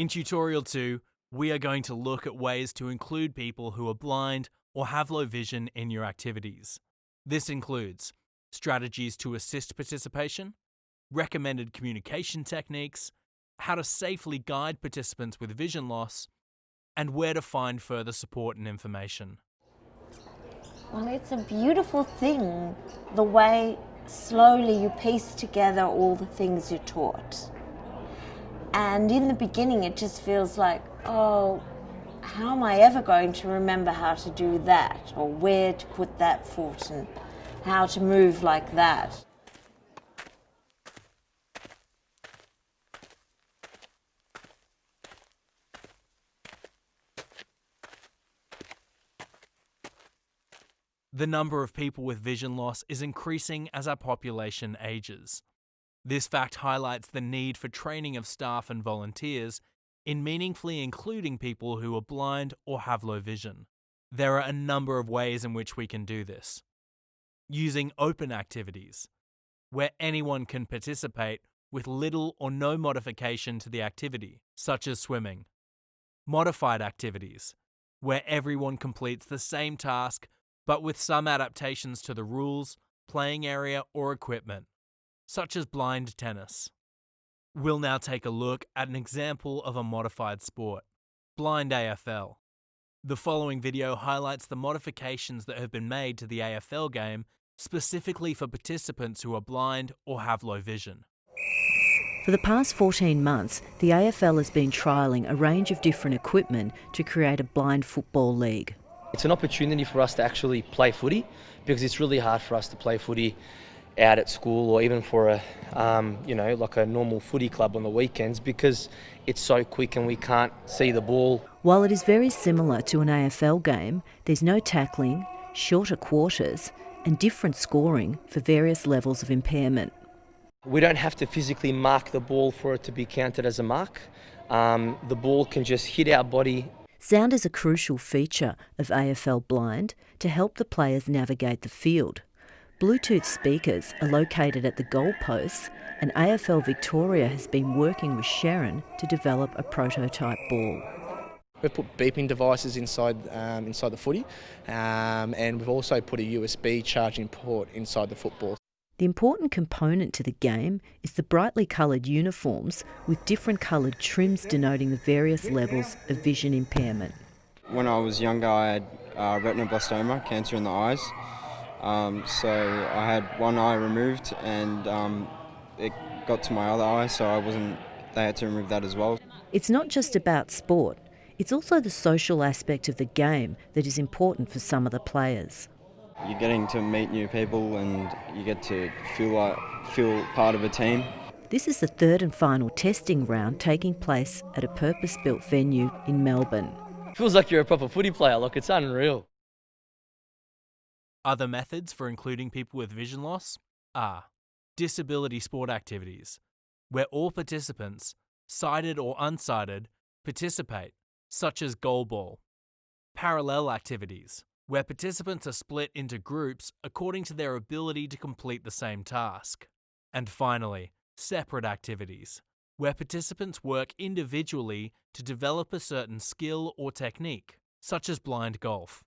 In tutorial 2, we are going to look at ways to include people who are blind or have low vision in your activities. This includes strategies to assist participation, recommended communication techniques, how to safely guide participants with vision loss, and where to find further support and information. Well, it's a beautiful thing, the way slowly you piece together all the things you're taught. And in the beginning, it just feels like, oh, how am I ever going to remember how to do that, or where to put that foot, and how to move like that? The number of people with vision loss is increasing as our population ages. This fact highlights the need for training of staff and volunteers in meaningfully including people who are blind or have low vision. There are a number of ways in which we can do this. Using open activities, where anyone can participate with little or no modification to the activity, such as swimming. Modified activities, where everyone completes the same task but with some adaptations to the rules, playing area, or equipment, such as blind tennis. We'll now take a look at an example of a modified sport, blind AFL. The following video highlights the modifications that have been made to the AFL game specifically for participants who are blind or have low vision. For the past 14 months, the AFL has been trialling a range of different equipment to create a blind football league. It's an opportunity for us to actually play footy, because it's really hard for us to play footy out at school or even for a like a normal footy club on the weekends, because it's so quick and we can't see the ball. While it is very similar to an AFL game, there's no tackling, shorter quarters and different scoring for various levels of impairment. We don't have to physically mark the ball for it to be counted as a mark. The ball can just hit our body. Sound is a crucial feature of AFL Blind to help the players navigate the field. Bluetooth speakers are located at the goalposts, and AFL Victoria has been working with Sharon to develop a prototype ball. We've put beeping devices inside the footy, and we've also put a USB charging port inside the football. The important component to the game is the brightly coloured uniforms with different coloured trims denoting the various levels of vision impairment. When I was younger, I had retinoblastoma, cancer in the eyes. So I had one eye removed, and it got to my other eye, so they had to remove that as well. It's not just about sport, it's also the social aspect of the game that is important for some of the players. You're getting to meet new people and you get to feel part of a team. This is the third and final testing round taking place at a purpose-built venue in Melbourne. Feels like you're a proper footy player, like it's unreal. Other methods for including people with vision loss are disability sport activities, where all participants, sighted or unsighted, participate, such as goalball. Parallel activities, where participants are split into groups according to their ability to complete the same task. And finally, separate activities, where participants work individually to develop a certain skill or technique, such as blind golf.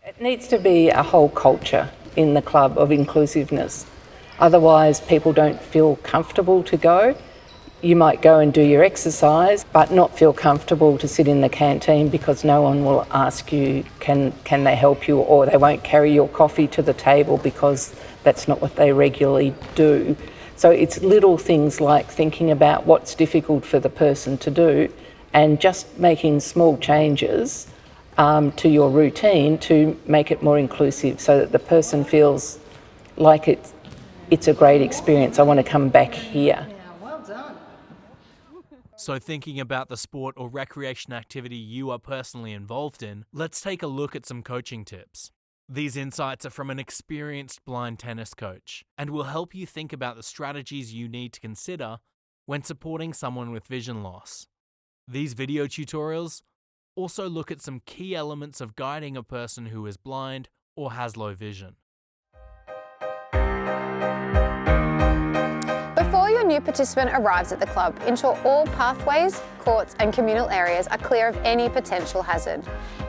It needs to be a whole culture in the club of inclusiveness. Otherwise, people don't feel comfortable to go. You might go and do your exercise, but not feel comfortable to sit in the canteen because no one will ask you, can they help you, or they won't carry your coffee to the table because that's not what they regularly do. So it's little things like thinking about what's difficult for the person to do and just making small changes to your routine to make it more inclusive so that the person feels like it's a great experience. I want to come back here. So thinking about the sport or recreation activity you are personally involved in, let's take a look at some coaching tips. These insights are from an experienced blind tennis coach and will help you think about the strategies you need to consider when supporting someone with vision loss. These video tutorials also look at some key elements of guiding a person who is blind or has low vision. Before your new new participant arrives at the club, ensure all pathways, courts and communal areas are clear of any potential hazard.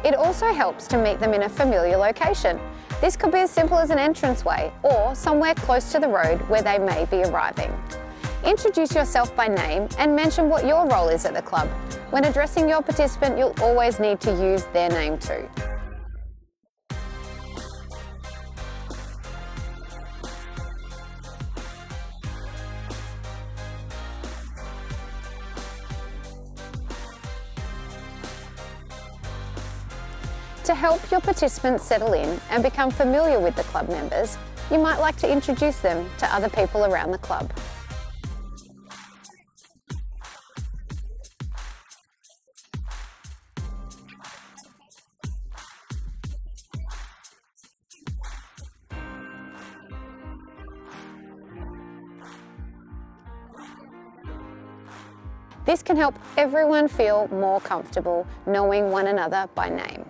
It also helps to meet them in a familiar location. This could be as simple as an entranceway or somewhere close to the road where they may be arriving. Introduce yourself by name and mention what your role is at the club. When addressing your participant, you'll always need to use their name too. To help your participants settle in and become familiar with the club members, you might like to introduce them to other people around the club. This can help everyone feel more comfortable knowing one another by name.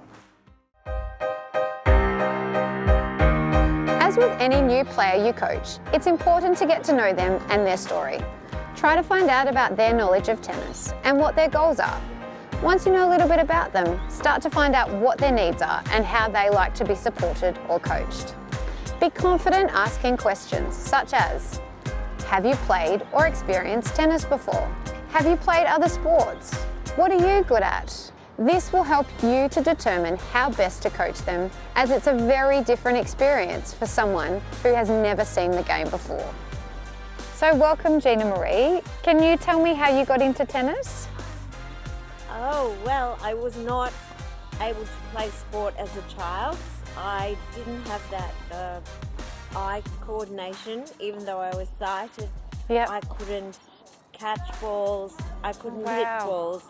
As with any new player you coach, it's important to get to know them and their story. Try to find out about their knowledge of tennis and what their goals are. Once you know a little bit about them, start to find out what their needs are and how they like to be supported or coached. Be confident asking questions such as, have you played or experienced tennis before? Have you played other sports? What are you good at? This will help you to determine how best to coach them, as it's a very different experience for someone who has never seen the game before. So welcome, Gina Marie. Can you tell me how you got into tennis? Oh, well, I was not able to play sport as a child. I didn't have that eye coordination, even though I was sighted. Yep. I couldn't catch balls, I couldn't hit balls.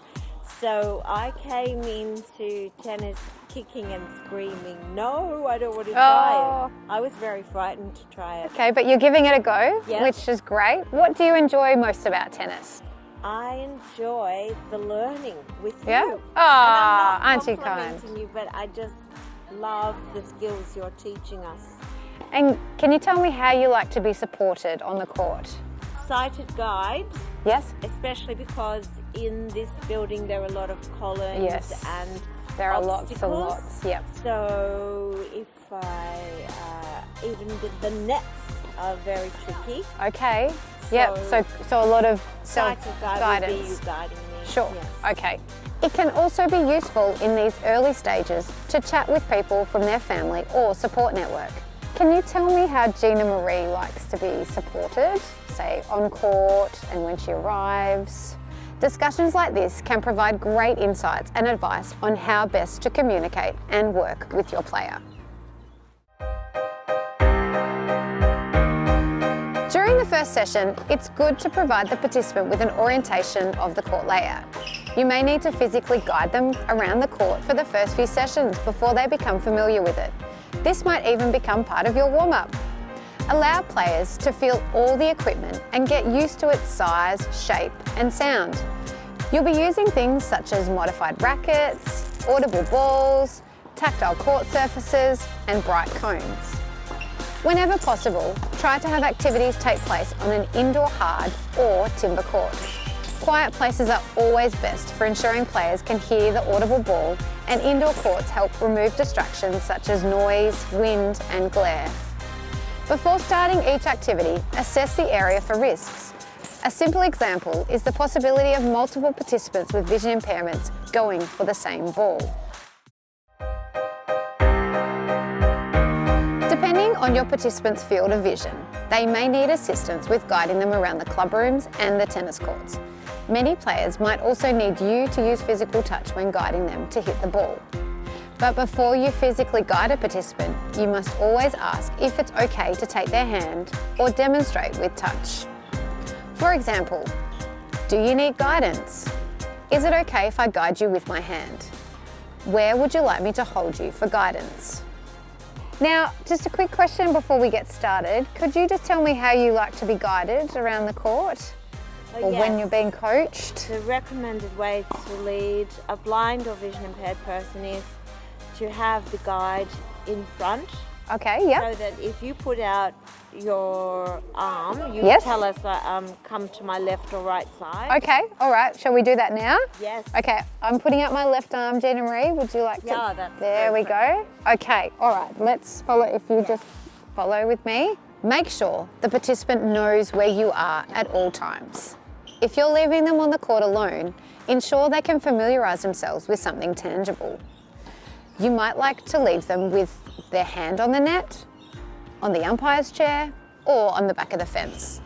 So I came into tennis kicking and screaming, no, I don't want to try it. I was very frightened to try it. Okay, but you're giving it a go, Yeah. which is great. What do you enjoy most about tennis? I enjoy the learning with Yeah? you. Ah, And I'm aren't you not kind? complimenting you, but I just love the skills you're teaching us. And can you tell me how you like to be supported on the court? Sighted guides, Yes? especially because in this building there are a lot of columns Yes. and There are lots and obstacles. lots, yep. So if even the nets are very tricky. Okay, yep, so a lot of Sighted guide will be self-guidance. you guiding me. Sure, Yes. okay. It can also be useful in these early stages to chat with people from their family or support network. Can you tell me how Gina Marie likes to be supported, say on court and when she arrives? Discussions like this can provide great insights and advice on how best to communicate and work with your player. During the first session, it's good to provide the participant with an orientation of the court layout. You may need to physically guide them around the court for the first few sessions before they become familiar with it. This might even become part of your warm-up. Allow players to feel all the equipment and get used to its size, shape and sound. You'll be using things such as modified rackets, audible balls, tactile court surfaces and bright cones. Whenever possible, try to have activities take place on an indoor hard or timber court. Quiet places are always best for ensuring players can hear the audible ball, and indoor courts help remove distractions such as noise, wind and glare. Before starting each activity, assess the area for risks. A simple example is the possibility of multiple participants with vision impairments going for the same ball. Depending on your participants' field of vision, they may need assistance with guiding them around the club rooms and the tennis courts. Many players might also need you to use physical touch when guiding them to hit the ball. But before you physically guide a participant, you must always ask if it's okay to take their hand or demonstrate with touch. For example, do you need guidance? Is it okay if I guide you with my hand? Where would you like me to hold you for guidance? Now, just a quick question before we get started. Could you just tell me how you like to be guided around the court? Or when you're being coached? The recommended way to lead a blind or vision impaired person is to have the guide in front. Okay, yep. So that if you put out your arm, you Yes. tell us come to my left or right side. Okay, all right. Shall we do that now? Yes. Okay, I'm putting out my left arm, Jenna Marie. Would you like to? Yeah, that's There we go. Okay, all right. Let's follow. If you just follow with me. Make sure the participant knows where you are at all times. If you're leaving them on the court alone, ensure they can familiarise themselves with something tangible. You might like to leave them with their hand on the net, on the umpire's chair, or on the back of the fence.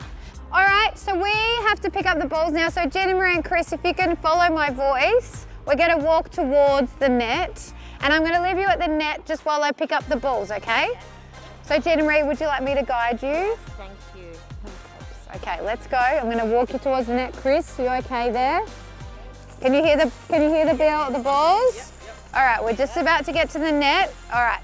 All right, so we have to pick up the balls now. So Jenna Marie and Chris, if you can follow my voice, we're going to walk towards the net, and I'm going to leave you at the net just while I pick up the balls, okay? So Jenna Marie, would you like me to guide you? Thank you. Okay, let's go. I'm going to walk you towards the net. Chris, you okay there? Can you hear the bell, the balls? Yep. All right, we're just about to get to the net. All right.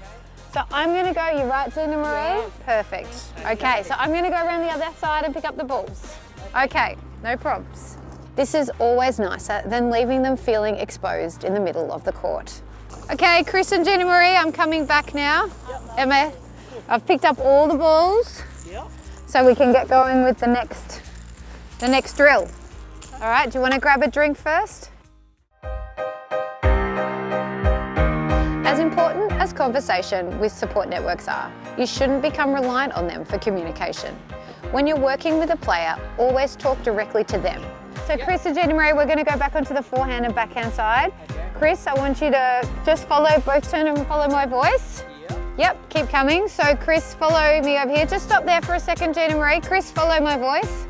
So I'm going to go, you right, Jenna Marie? Perfect. Okay, so I'm going to go around the other side and pick up the balls. Okay, no problems. This is always nicer than leaving them feeling exposed in the middle of the court. Okay, Chris and Jenna Marie, I'm coming back now. Emma, I've picked up all the balls, so we can get going with the next drill. All right, do you want to grab a drink first? As important as conversation with support networks are, you shouldn't become reliant on them for communication. When you're working with a player, always talk directly to them. So Chris and Jenna Marie, we're going to go back onto the forehand and backhand side. Chris, I want you to just both turn and follow my voice. Yep, keep coming. So Chris, follow me over here. Just stop there for a second, Jenna Marie. Chris, follow my voice.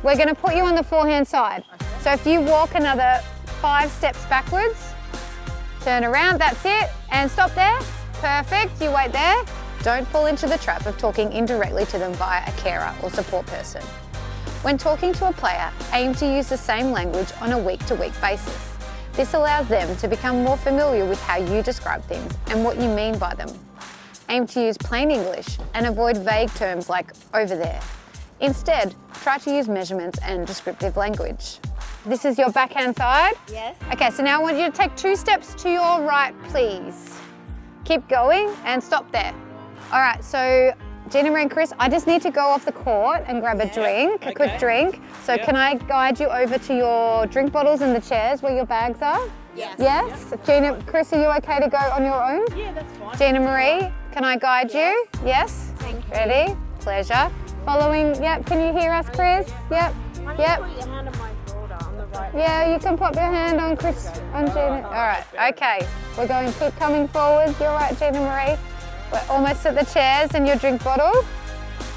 We're going to put you on the forehand side. So if you walk another 5 steps backwards, turn around, that's it, and stop there. Perfect, you wait there. Don't fall into the trap of talking indirectly to them via a carer or support person. When talking to a player, aim to use the same language on a week-to-week basis. This allows them to become more familiar with how you describe things and what you mean by them. Aim to use plain English and avoid vague terms like over there. Instead, try to use measurements and descriptive language. This is your backhand side? Yes. Okay, so now I want you to take 2 steps to your right, please. Keep going and stop there. All right, so Jenna Marie and Chris, I just need to go off the court and grab a drink, a quick drink. So can I guide you over to your drink bottles and the chairs where your bags are? Yes. Yes? Chris, are you okay to go on your own? Yeah, that's fine. Jenna Marie, can I guide you? Yes? Thank you. Ready? Pleasure. Following, yep, can you hear us, Chris? Yep, yep. Put your hand on my shoulder on the right. Yeah, you can pop your hand on Chris, on Jenna. All right, okay. We're going to keep coming forward. You're right, Jenna Marie. We're almost at the chairs and your drink bottle.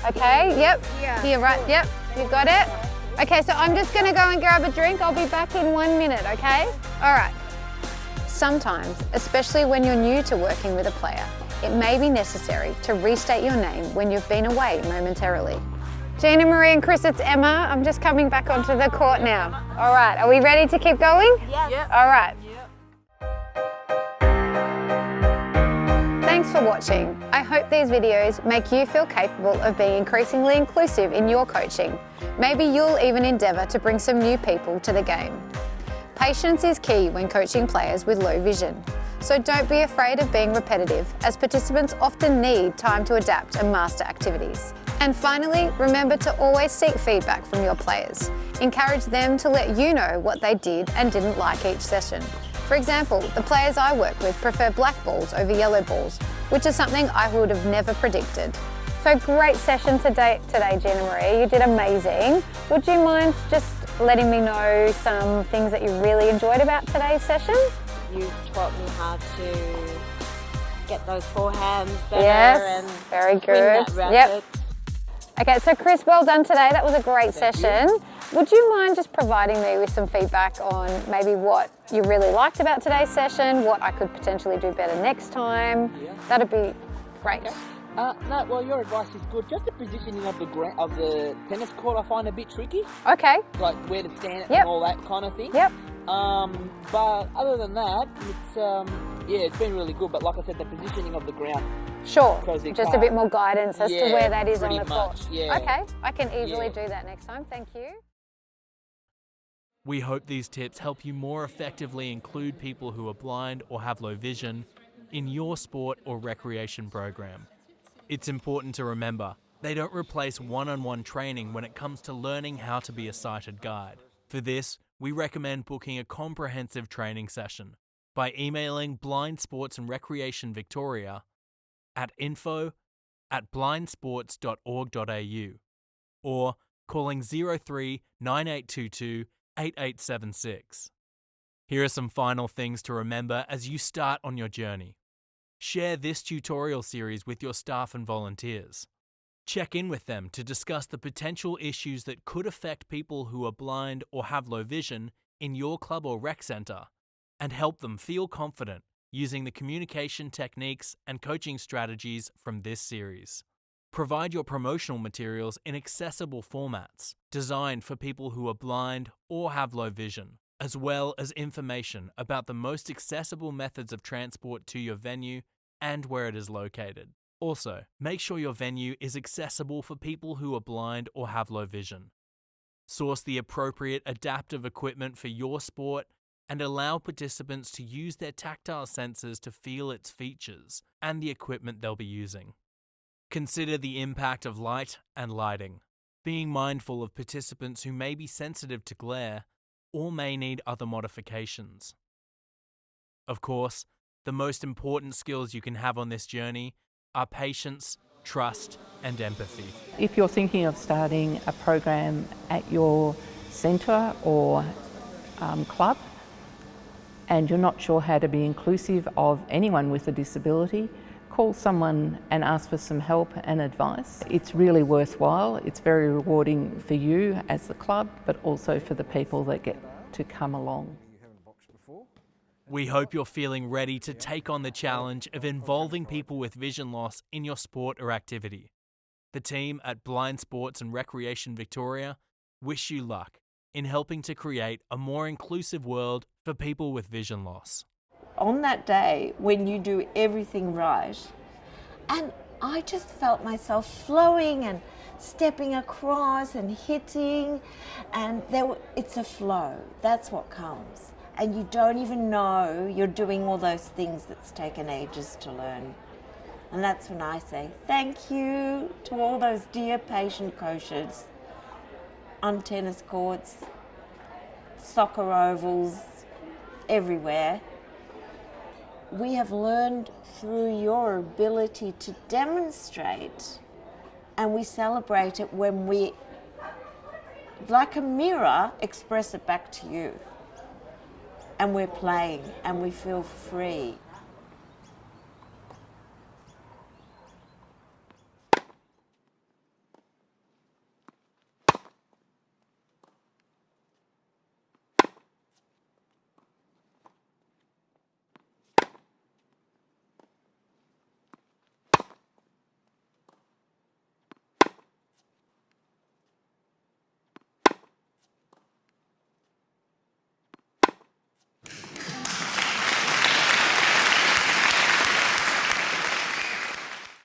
Okay, yep. You're right, yep, you got it. Okay, so I'm just gonna go and grab a drink. I'll be back in 1 minute, okay? All right. Sometimes, especially when you're new to working with a player, it may be necessary to restate your name when you've been away momentarily. Jenna Marie and Chris, it's Emma. I'm just coming back onto the court now. All right, are we ready to keep going? Yeah. All right. Thanks for watching. I hope these videos make you feel capable of being increasingly inclusive in your coaching. Maybe you'll even endeavour to bring some new people to the game. Patience is key when coaching players with low vision. So don't be afraid of being repetitive, as participants often need time to adapt and master activities. And finally, remember to always seek feedback from your players. Encourage them to let you know what they did and didn't like each session. For example, the players I work with prefer black balls over yellow balls, which is something I would have never predicted. So great session today, Jenna Marie. You did amazing. Would you mind just letting me know some things that you really enjoyed about today's session? You taught me how to get those forehands better Yes, and very win good. that racket. Yep. Okay, so Chris, well done today. That was a great session. Would you mind just providing me with some feedback on maybe what you really liked about today's session, what I could potentially do better next time? Yeah. That'd be great. Okay. No, well, your advice is good. Just the positioning of the tennis court, I find a bit tricky. Okay. Like where to stand Yep. and all that kind of thing. Yep. But other than that, it's been really good. But like I said, the positioning of the ground. Sure. Because it Just a can't- bit more guidance as to Yeah, where that is on pretty the court. much, yeah. Okay, I can easily Yeah. do that next time. Thank you. We hope these tips help you more effectively include people who are blind or have low vision in your sport or recreation program. It's important to remember they don't replace one-on-one training when it comes to learning how to be a sighted guide. For this, we recommend booking a comprehensive training session by emailing Blind Sports and Recreation Victoria at info@blindsports.org.au or calling 03 9822 8876. Here are some final things to remember as you start on your journey. Share this tutorial series with your staff and volunteers. Check in with them to discuss the potential issues that could affect people who are blind or have low vision in your club or rec centre, and help them feel confident using the communication techniques and coaching strategies from this series. Provide your promotional materials in accessible formats designed for people who are blind or have low vision, as well as information about the most accessible methods of transport to your venue and where it is located. Also, make sure your venue is accessible for people who are blind or have low vision. Source the appropriate adaptive equipment for your sport and allow participants to use their tactile sensors to feel its features and the equipment they'll be using. Consider the impact of light and lighting, being mindful of participants who may be sensitive to glare or may need other modifications. Of course, the most important skills you can have on this journey are patience, trust, and empathy. If you're thinking of starting a program at your centre or club and you're not sure how to be inclusive of anyone with a disability, call someone and ask for some help and advice. It's really worthwhile. It's very rewarding for you as the club, but also for the people that get to come along. We hope you're feeling ready to take on the challenge of involving people with vision loss in your sport or activity. The team at Blind Sports and Recreation Victoria wish you luck in helping to create a more inclusive world for people with vision loss. On that day when you do everything right, and I just felt myself flowing and stepping across and hitting, and it's a flow. That's what comes. And you don't even know you're doing all those things that's taken ages to learn. And that's when I say thank you to all those dear patient coaches on tennis courts, soccer ovals, everywhere. We have learned through your ability to demonstrate, and we celebrate it when we, like a mirror, express it back to you. And we're playing and we feel free.